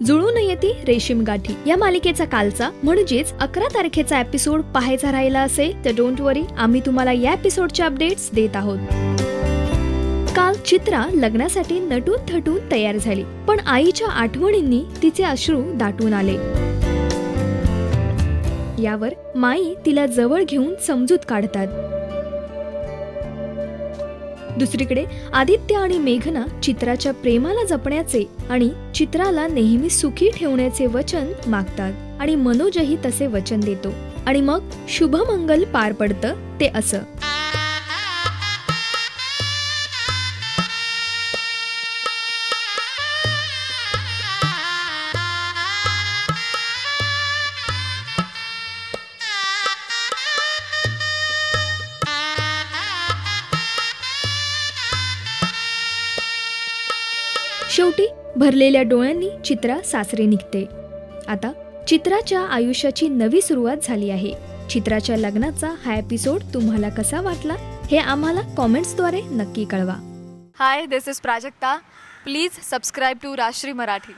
जुळून येती रेशीम गाठी या मालिकेचा कालचा म्हणजेच 11 तारखेचा एपिसोड पाहायचा राहिला असेल तर डोंट वरी, आम्ही तुम्हाला या एपिसोडचे अपडेट्स देत आहोत। काल चित्रा लग्नासाठी नटून थटून तयार झाली, पण आईच्या आठवणींनी तिचे अश्रू दाटून आले। यावर माई तिला जवळ घेऊन समजूत काढतात। दुसरीकडे आदित्य आणि मेघना चित्राच्या प्रेमाला जपण्याचे आणि चित्राला नेहमी सुखी ठेवण्याचे वचन मागतात आणि मनोजही तसे वचन देतो आणि मग शुभमंगल पार पडतं ते असं। शेवटी भरलेल्या डोळ्यांनी चित्रा सासरे निघते। आता चित्राच्या आयुष्याची नवी सुरुवात झाली आहे। चित्राच्या लग्नाचा हा एपिसोड तुम्हाला कसा वाटला हे आम्हाला कमेंट्सद्वारे नक्की कळवा। Hi, this is Prajakta. Please subscribe to Rajshri Marathi.